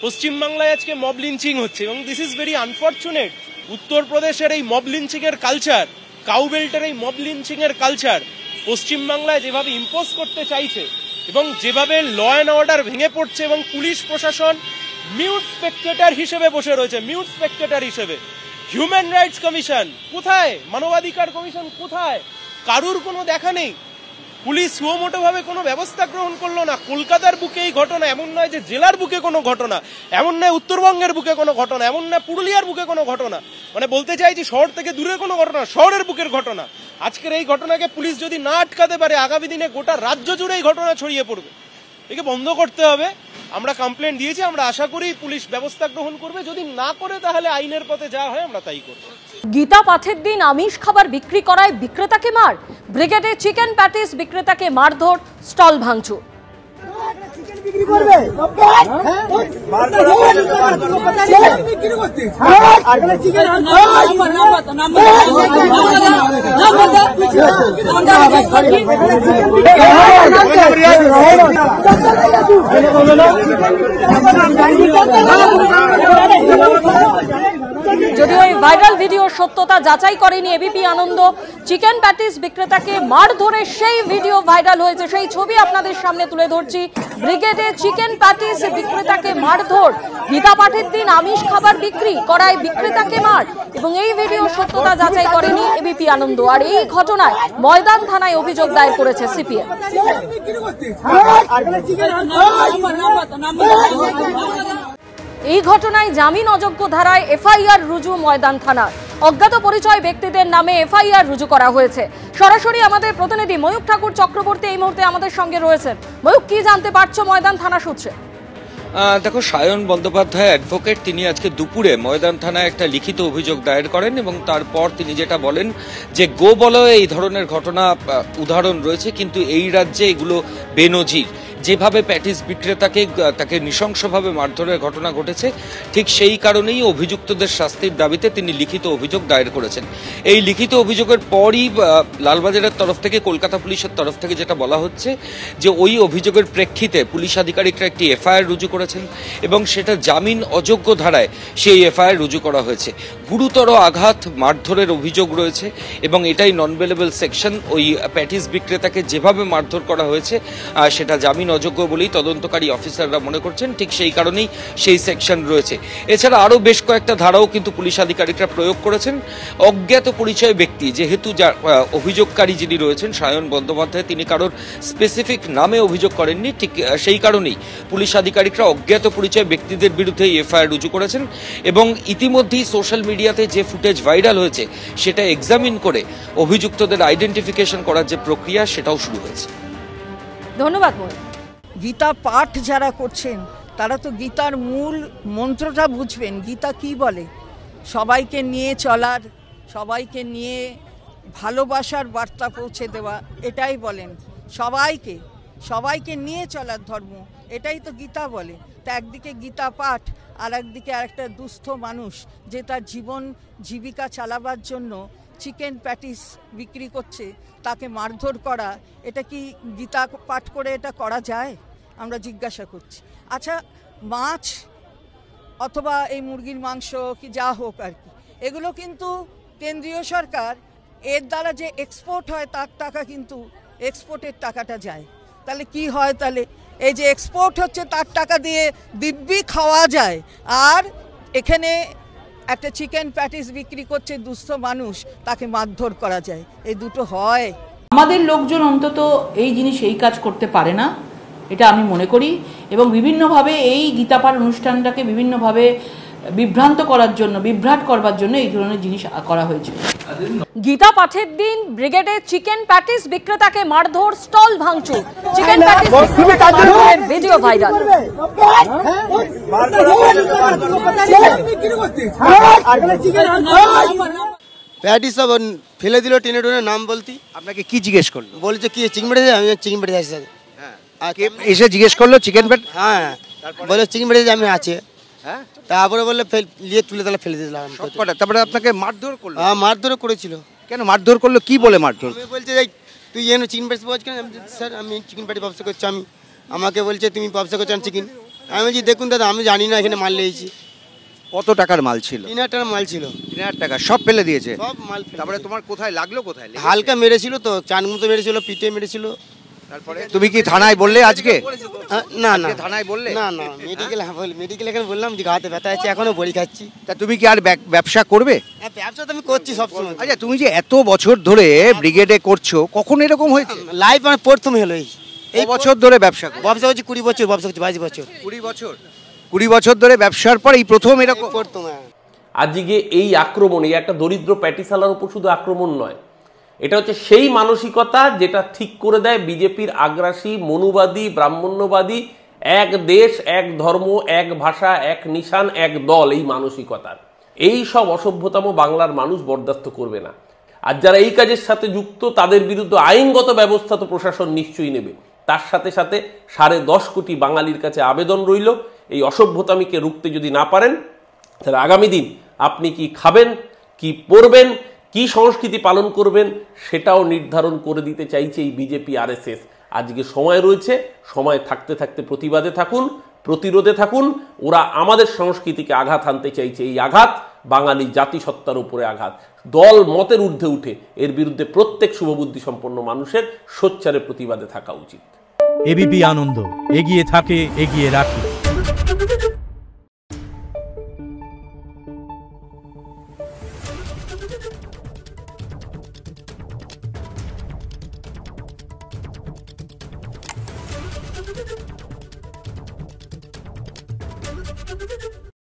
পশ্চিমবাংলায় আজকে mob lynching হচ্ছে এবং দিস ইজ ভেরি আনফরচুনেট। উত্তরপ্রদেশের এই মব লিঞ্চিং এর কালচার, কাউবেল্টের এই মব লিঞ্চিং এর কালচার পশ্চিমবাংলায় যেভাবে ইম্পোজ করতে চাইছে এবং যেভাবে ল অ্যান্ড অর্ডার ভেঙে পড়ছে এবং পুলিশ প্রশাসন মিউট স্পেকটেটর হিসেবে বসে রয়েছে, মিউট স্পেকটেটর হিসেবে। হিউম্যান রাইটস কমিশন কোথায়? মানবাধিকার কমিশন কোথায়? কারুর কোনো দেখা নেই। পুলিশ সুমোটো ভাবে কোনো ব্যবস্থা গ্রহণ করলো না। কলকাতার বুকে এই ঘটনা, এমন নয় যে জেলার বুকে কোনো ঘটনা, এমন নয় উত্তরবঙ্গের বুকে কোনো ঘটনা, এমন না পুরুলিয়ার বুকে কোনো ঘটনা, মানে বলতে চাইছি শহর থেকে দূরে কোনো ঘটনা, শহরের বুকের ঘটনা। আজকের এই ঘটনাকে পুলিশ যদি না আটকাতে পারে, আগামী দিনে গোটা রাজ্য জুড়ে এই ঘটনা ছড়িয়ে পড়বে। একে বন্ধ করতে হবে। আমরা কমপ্লেন দিয়েছি, আমরা আশা করি পুলিশ ব্যবস্থা গ্রহণ করবে। যদি না করে তাহলে আইনের পথে যা হয় আমরা তাই করব। গীতা পাঠের দিন আমিষ খাবার বিক্রি করায় বিক্রেতাকে মার, ব্রিগেডে চিকেন প্যাটিস বিক্রেতাকে মারধর, স্টল ভাঙচুর। যদিও এই ভাইরাল ভিডিও সত্যতা যাচাই করেনি এবিপি আনন্দ। চিকেন প্যাটিস বিক্রেতাকে মারধরে সেই ভিডিও ভাইরাল হয়েছে, সেই ছবি আপনাদের সামনে তুলে ধরছি। ব্রিগেডে চিকেন প্যাটিস বিক্রেতাকে মারধর, গীতা পাঠের দিন আমিষ খাবার বিক্রি করায় বিক্রেতাকে মার, এবং এই ভিডিও সত্যতা যাচাই করেনি এবিপি আনন্দ। আর এই ঘটনায় ময়দান থানায় অভিযোগ দায়ের করেছে সিপিএম। এই ঘটনায় জামিন অযোগ্য ধারায় এফআইআর রুজু ময়দান থানার। অজ্ঞাত পরিচয় ব্যক্তিদের নামে এফআইআর রুজু করা হয়েছে। সরাসরি আমাদের প্রতিনিধি ময়ূক ঠাকুর চক্রবর্তী এই মুহূর্তে আমাদের সঙ্গে রয়েছেন। ময়ূক, কি জানতে পারছো ময়দান থানা সূত্রে? দেখো, সায়ন বন্দ্যোপাধ্যায় অ্যাডভোকেট, তিনি আজকে দুপুরে ময়দান থানায় একটা লিখিত অভিযোগ দায়ের করেন এবং তারপর তিনি যেটা বলেন যে গোবলয়ে এই ধরনের ঘটনা উদাহরণ রয়েছে, কিন্তু এই রাজ্যে এগুলো বেনজির। যেভাবে প্যাটিস বিক্রেতাকে তাকে নৃশংসভাবে মারধরের ঘটনা ঘটেছে, ঠিক সেই কারণেই অভিযুক্তদের শাস্তির দাবিতে তিনি লিখিত অভিযোগ দায়ের করেছেন। এই লিখিত অভিযোগের পরই লালবাজারের তরফ থেকে, কলকাতা পুলিশের তরফ থেকে যেটা বলা হচ্ছে যে ওই অভিযোগের প্রেক্ষিতে পুলিশ আধিকারিকরা একটি এফআইআর রুজু করেছেন এবং সেটা জামিন অযোগ্য ধারায় সেই এফআইআর রুজু করা হয়েছে। গুরুতর আঘাত, মারধরের অভিযোগ রয়েছে এবং এটাই নন বেলেবল সেকশন। ওই প্যাটিস বিক্রেতাকে যেভাবে মারধর করা হয়েছে সেটা জামিন অযোগ্য বলেই তদন্তকারী অফিসাররা মনে করছেন, ঠিক সেই কারণেই সেই সেকশন রয়েছে। এছাড়া আরও বেশ কয়েকটা ধারাও কিন্তু পুলিশ আধিকারিকরা প্রয়োগ করেছেন। অজ্ঞাত পরিচয় ব্যক্তি, যেহেতু অভিযোগকারী যিনি রয়েছেন সায়ন বন্দ্যোপাধ্যায়, তিনি কারোর স্পেসিফিক নামে অভিযোগ করেননি, ঠিক সেই কারণেই পুলিশ আধিকারিকরা অজ্ঞাত পরিচয় ব্যক্তিদের বিরুদ্ধে এফআইআর রুজু করেছেন এবং ইতিমধ্যেই সোশ্যাল মিডিয়াতে যে ফুটেজ ভাইরাল হয়েছে সেটা এক্সামিন করে অভিযুক্তদের আইডেন্টিফিকেশন করার যে প্রক্রিয়া সেটাও শুরু হয়েছে। ধন্যবাদ। গীতা পাঠ যারা করছেন তারা তো গীতার মূল মন্ত্রটা বুঝবেন। গীতা কি বলে? সবাইকে নিয়ে চলার, সবাইকে নিয়ে ভালোবাসার বার্তা পৌঁছে দেওয়া, এটাই বলেন। সবাইকে নিয়ে চলার ধর্ম, এটাই তো গীতা বলে। তা একদিকে গীতা পাঠ, আর একদিকে আরেকটা দুস্থ মানুষ যে তার জীবন জীবিকা চালাবার জন্য চিকেন প্যাটিস বিক্রি করছে, তাকে মারধর করা, এটা কি গীতা পাঠ করে এটা করা যায়? আমরা জিজ্ঞাসা করছি। আচ্ছা, মাছ অথবা এই মুরগির মাংস কি যা হোক আর কি, এগুলো কিন্তু কেন্দ্রীয় সরকার, এর দ্বারা যে এক্সপোর্ট হয় তার টাকা কিন্তু এক্সপোর্টের টাকাটা যায়। তাহলে কি হয়? তাহলে এই যে এক্সপোর্ট হচ্ছে তার টাকা দিয়ে দিব্যি খাওয়া যায়, আর এখানে একটা চিকেন প্যাটিস বিক্রি করছে দুস্থ মানুষ, তাকে মারধর করা যায়। এই দুটো হয়? আমাদের লোকজন অন্তত এই জিনিস, এই কাজ করতে পারে না, এটা আমি মনে করি। এবং বিভিন্নভাবে এই গীতাপাঠ অনুষ্ঠানটাকে বিভিন্নভাবে বিভ্রান্ত করার জন্য, বিভ্রাট করবার জন্য এই ধরনের জিনিস করা হয়েছে। গীতা পাঠের দিন ব্রিগেডে চিকেন প্যাটিস বিক্রেতাকে মারধর, স্টল ভাঙচুর। চিকেন প্যাটিস বিক্রেতার ভিডিও ভাইরাল। প্যাটিস সব ফেলে দিল টেনে টেনে, নাম বলতি। আপনাকে কি জিজ্ঞেস করলো? বলছে কি চিকেন প্যাটিস? আমি চিকেন প্যাটিস আছে। এসে জিজ্ঞেস করলো চিকেন প্যাটিস? হ্যাঁ, বলে চিকেন প্যাটিস আমি আছে। হ্যাঁ, তারপরে বললে নিয়ে তুলে তাহলে ফেলে দিলাম। তারপরে আপনাকে মারধর করলো? হ্যাঁ, মারধর করেছিল। কেন মারধর করলো? কি বলে মারধর? বলছে তুই চিকেন প্যাটিস পাওয়া কেন? স্যার আমি চিকেন প্যাটিস ব্যবসা করছি। আমাকে বলছে তুমি ব্যবসা করছো চিকেন। আমি বলছি দেখুন দাদা আমি জানি না এখানে মাল লেগেছি। কত টাকার মাল ছিল? 3,000 টাকার মাল ছিল। 3,000 টাকা সব ফেলে দিয়েছে। সব মাল ফেলে তারপরে দিয়েছে। তোমার কোথায় লাগলো, কোথায় লেগেছে? হালকা মেরেছিল তো, চানমুতো মেরেছিল, পিঠে মেরেছিল। তারপরে তুমি কি থানায় বললে আজকে? না না আজকে থানায় বললে? না না মেডিকেল এখানে বললাম যে গাতে ব্যথা আছে, এখনো বড়ি খাচ্ছি। তা তুমি কি আর ব্যবসা করবে? হ্যাঁ ব্যবসা তো আমি করছি সবসময়। আচ্ছা তুমি যে এত বছর ধরে ব্রিগেডে করছো, কখন এরকম হয়েছে? লাইফ আমার প্রথম হলো এই বছর ধরে ব্যবসা করছো? ব্যবসা করছি 20 বছর, ব্যবসা করছি 22 বছর। 20 বছর ধরে ব্যবসার পর এই প্রথম এরকম? প্রথম। আজকে এই আক্রমণ, এই একটা দরিদ্র প্যাটিসালার উপর শুধু আক্রমণ নয়, এটা হচ্ছে সেই মানসিকতা যেটা ঠিক করে দেয় বিজেপির আগ্রাসী, মনুবাদী, ব্রাহ্মণ্যবাদী, এক দেশ, এক ধর্ম, এক ভাষা, এক নিশান, এক দল, এই মানসিকতার। এই সব অসভ্যতম বাংলার মানুষ বরদাস্ত করবে না। আর যারা এই কাজের সাথে যুক্ত তাদের বিরুদ্ধে আইনগত ব্যবস্থা তো প্রশাসন নিশ্চয়ই নেবে। তার সাথে সাথে 10.5 কোটি বাঙালির কাছে আবেদন রইল, এই অসভ্যতামিকে রুখতে যদি না পারেন তাহলে আগামী দিন আপনি কি খাবেন, কি পরবেন, কি সংস্কৃতি পালন করবেন সেটাও নির্ধারণ করে দিতে চাইছে এই বিজেপি RSS। আজকে সময় রয়েছে, সময় থাকতে থাকতে প্রতিবাদে থাকুন, প্রতিরোধে থাকুন। ওরা আমাদের সংস্কৃতিকে আঘাত আনতে চাইছে, এই আঘাত বাঙালি জাতিসত্তার উপরে আঘাত। দল মতের ঊর্ধ্বে উঠে এর বিরুদ্ধে প্রত্যেক শুভবুদ্ধি সম্পন্ন মানুষের সোচ্চারে প্রতিবাদে থাকা উচিত। এবিপি আনন্দ, এগিয়ে থাকে, এগিয়ে রাখে। Thank you.